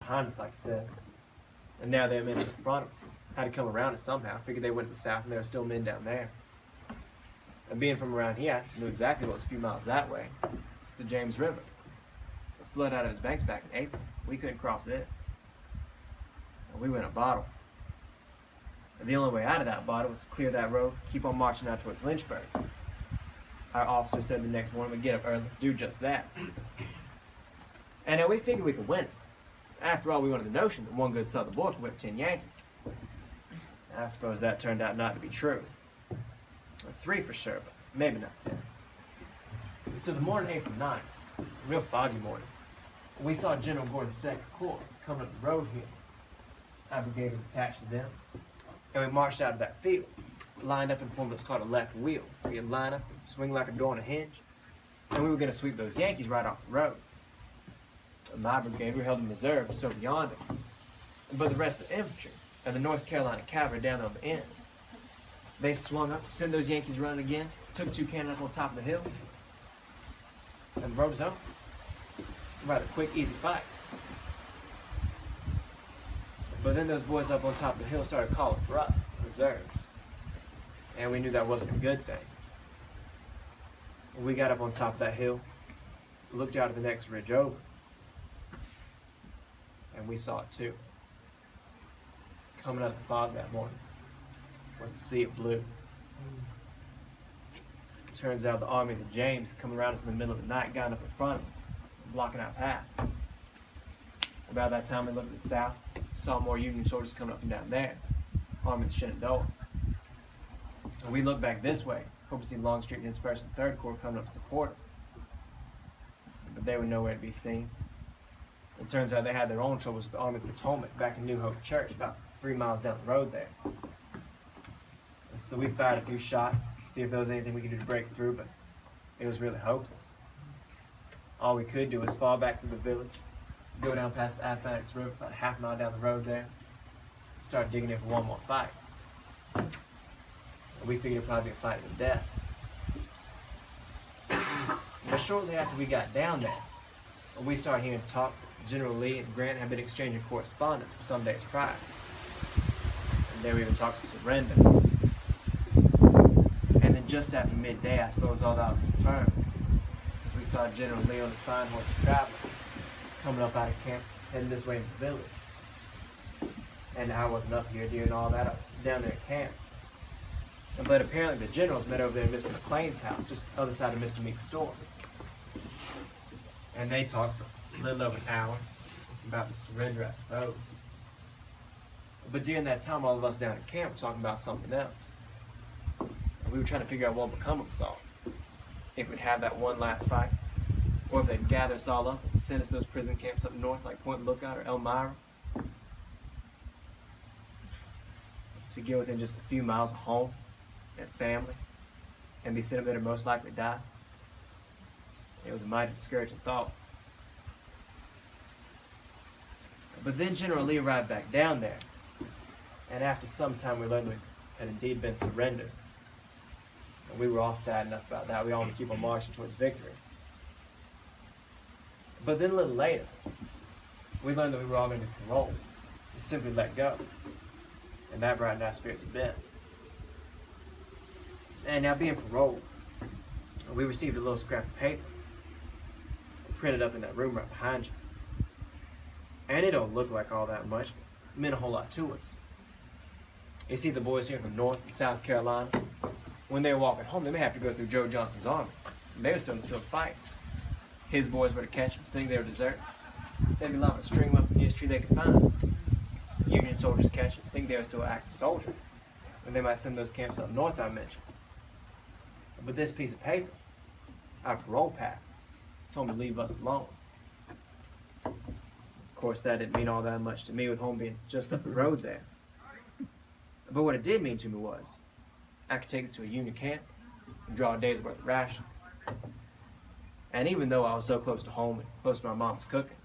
behind us, like I said. And now there are men in front of us. Had to come around us somehow. Figured they went to the south and there were still men down there. And being from around here, I knew exactly what was a few miles that way. It's the James River. It flooded out of its banks back in April. We couldn't cross it. And we were in a bottle. And the only way out of that bottle was to clear that road, keep on marching out towards Lynchburg. Our officer said the next morning we'd get up early, do just that. And we figured we could win it. After all, we wanted the notion that one good Southern boy could whip 10 Yankees. I suppose that turned out not to be true. 3 for sure, but maybe not 10. So the morning, April 9th, a real foggy morning, we saw General Gordon's 2nd Corps coming up the road here. Our brigade was attached to them. And we marched out of that field, lined up and formed what's called a left wheel. We'd line up and swing like a door on a hinge. And we were going to sweep those Yankees right off the road. And my brigade, we held in reserve just over yonder. But the rest of the infantry and the North Carolina cavalry down on the end, they swung up, sent those Yankees running again, took 2 cannon up on top of the hill, and the road was over. Rather quick, easy fight. But then those boys up on top of the hill started calling for us, reserves. And we knew that wasn't a good thing. We got up on top of that hill, looked out at the next ridge over, and we saw it too. Coming out of the fog that morning was a sea of blue. Turns out the army of the James coming around us in the middle of the night, got up in front of us, blocking our path. About that time we looked at the south, saw more Union soldiers coming up and down there, arming the Shenandoah. And we looked back this way, hoping to see Longstreet and his 1st and 3rd Corps coming up to support us. But they were nowhere to be seen. It turns out they had their own troubles with the Army of the Potomac back in New Hope Church, about 3 miles down the road there. So we fired a few shots, see if there was anything we could do to break through, but it was really hopeless. All we could do was fall back to the village, go down past the Appomattox River, about a half mile down the road there, start digging in for one more fight. And we figured it'd probably be a fight to the death. But shortly after we got down there, we started hearing talk that General Lee and Grant had been exchanging correspondence for some days prior. And they were even talks of surrender. And then just after midday, I suppose all that was confirmed, as we saw General Lee on his fine horse Traveler coming up out of camp, heading this way into the village. And I wasn't up here during all that, I was down there at camp. But apparently the generals met over there at Mr. McLean's house, just the other side of Mr. Meek's store. And they talked for a little over an hour about the surrender, I suppose. But during that time, all of us down at camp were talking about something else. And we were trying to figure out what would become of us all. If we'd have that one last fight, or if they'd gather us all up and send us to those prison camps up north like Point Lookout or Elmira, to get within just a few miles of home and family, and be sent up there to most likely die. It was a mighty discouraging thought. But then General Lee arrived back down there, and after some time we learned we had indeed been surrendered. And we were all sad enough about that. We all wanted to keep on marching towards victory. But then a little later, we learned that we were all going to be paroled. We simply let go. And that brightened our spirits a bit. And now being paroled, we received a little scrap of paper printed up in that room right behind you. And it don't look like all that much, but it meant a whole lot to us. You see, the boys here from North and South Carolina, when they were walking home, they may have to go through Joe Johnston's army. And they were still in the field fight. His boys were to catch them, think they were desert. They'd be liable to string them up in the history they could find. Union soldiers catch them, think they were still an active soldier. And they might send those camps up north I mentioned. But this piece of paper, our parole pass, told me to leave us alone. Of course, that didn't mean all that much to me, with home being just up the road there. But what it did mean to me was, I could take us to a Union camp and draw a day's worth of rations. And even though I was so close to home and close to my mom's cooking,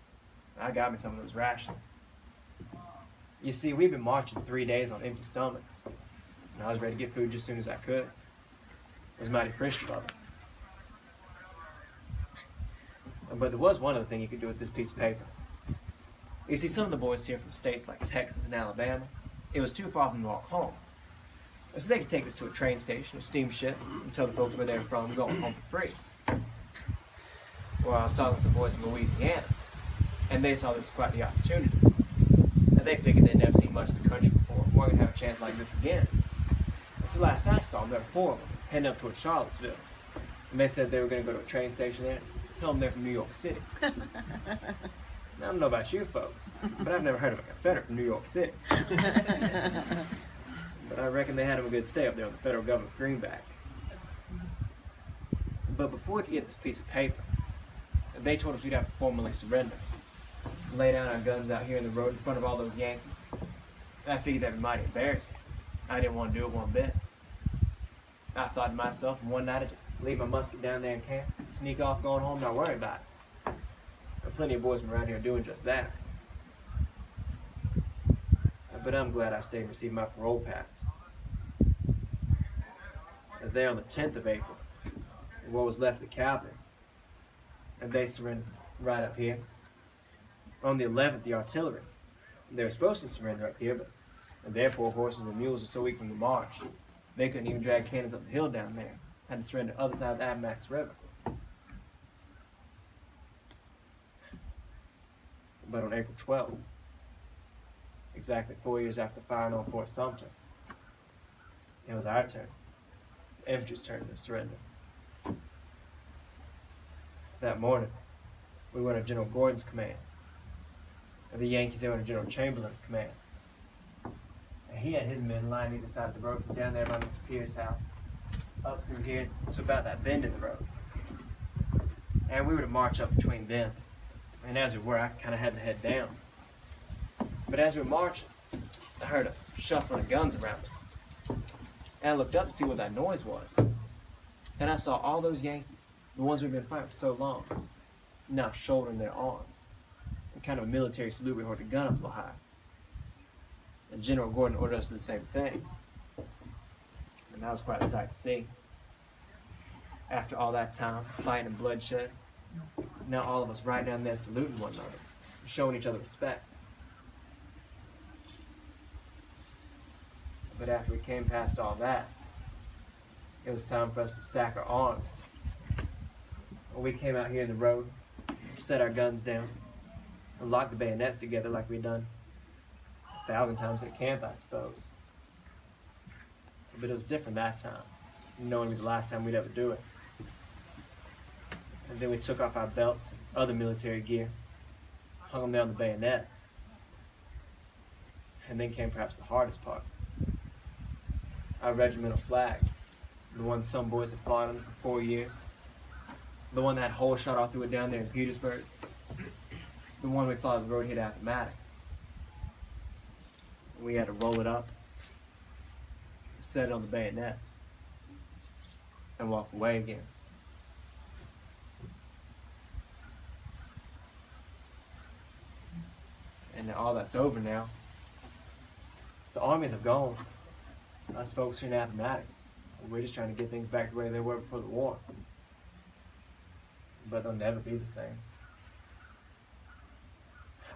I got me some of those rations. You see, we'd been marching 3 days on empty stomachs, and I was ready to get food just as soon as I could. It was mighty Christian of it. But there was one other thing you could do with this piece of paper. You see, some of the boys here from states like Texas and Alabama, it was too far from them to walk home. So they could take us to a train station or steamship and tell the folks where they're from going home for free. Well, I was talking to some boys from Louisiana, and they saw this as quite the opportunity. And they figured they'd never seen much of the country before, weren't going to have a chance like this again. So last I saw them, there were 4 of them, heading up towards Charlottesville. And they said they were going to go to a train station there and tell them they're from New York City. Now, I don't know about you folks, but I've never heard of a Confederate from New York City. But I reckon they had them a good stay up there on the federal government's greenback. But before we could get this piece of paper, they told us we'd have to formally surrender. Lay down our guns out here in the road in front of all those Yankees. And I figured that'd be mighty embarrassing. I didn't want to do it one bit. I thought to myself, one night I'd just leave my musket down there in camp, sneak off going home, not worry about it. There are plenty of boys from around here doing just that. But I'm glad I stayed and received my parole pass. So there on the 10th of April, what was left of the cavalry, and they surrendered right up here. On the 11th, the artillery. They were supposed to surrender up here, but their poor horses and mules were so weak from the march, they couldn't even drag cannons up the hill down there. Had to surrender the other side of the Appomattox River. But on April 12th, exactly 4 years after firing on Fort Sumter, it was our turn, the infantry's turn to surrender. That morning, we went under General Gordon's command. And the Yankees, they were under General Chamberlain's command. And he had his men lying either side of the road from down there by Mr. Pierce's house, up through here to about that bend in the road. And we were to march up between them. And as we were, I kind of had to head down. But as we were marching, I heard a shuffling of guns around us. And I looked up to see what that noise was. And I saw all those Yankees, the ones we've been fighting for so long, now shouldering their arms. And kind of a military salute, we heard the gun up a little high. And General Gordon ordered us to do the same thing. And that was quite a sight to see. After all that time, fighting and bloodshed, now all of us right down there saluting one another, showing each other respect. But after we came past all that, it was time for us to stack our arms. When we came out here in the road, set our guns down, and locked the bayonets together like we'd done 1,000 times at camp, I suppose. But it was different that time, knowing the last time we'd ever do it. And then we took off our belts and other military gear, hung them down the bayonets. And then came perhaps the hardest part. Our regimental flag, the one some boys had fought under for 4 years, the one that had holes shot all through it down there in Petersburg, the one we followed the road here to Appomattox. We had to roll it up, set it on the bayonets, and walk away again. And all that's over now. The armies have gone. Us folks here in Appomattox, we're just trying to get things back the way they were before the war. But they'll never be the same.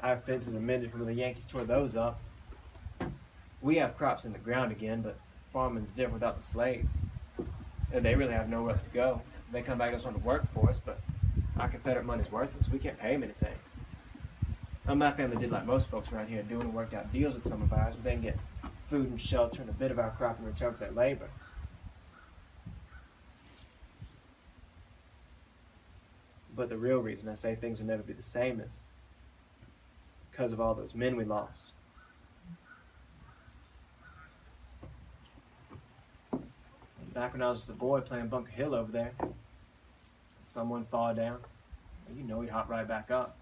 Our fences are mended from when the Yankees tore those up. We have crops in the ground again, but farming's different without the slaves. And they really have nowhere else to go. They come back and just want to work for us, but our Confederate money's worthless. We can't pay them anything. Now, my family did like most folks around here doing and worked out deals with some of ours, but they can get food and shelter and a bit of our crop in return for their labor. But the real reason I say things will never be the same is because of all those men we lost. Back when I was just a boy playing Bunker Hill over there, someone fall down, and you know he'd hop right back up.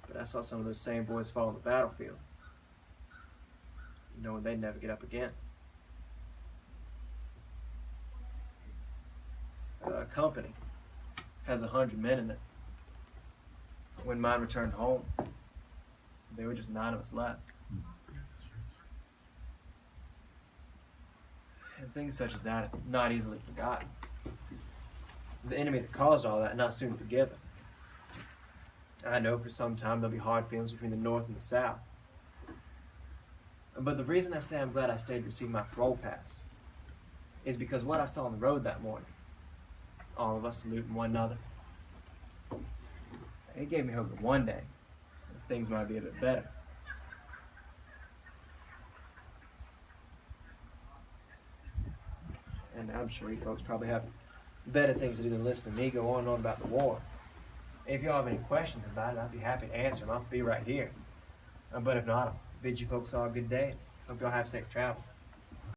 But I saw some of those same boys fall on the battlefield, knowing they'd never get up again. A company has 100 men in it. When mine returned home, there were just 9 of us left. And things such as that are not easily forgotten. The enemy that caused all that, not soon forgiven. I know for some time there'll be hard feelings between the North and the South. But the reason I say I'm glad I stayed to receive my parole pass is because what I saw on the road that morning, all of us saluting one another, it gave me hope that one day things might be a bit better. And I'm sure you folks probably have better things to do than listen to me go on and on about the war. If y'all have any questions about it, I'd be happy to answer them. I'll be right here. But if not, I'll bid you folks all a good day. Hope y'all have safe travels.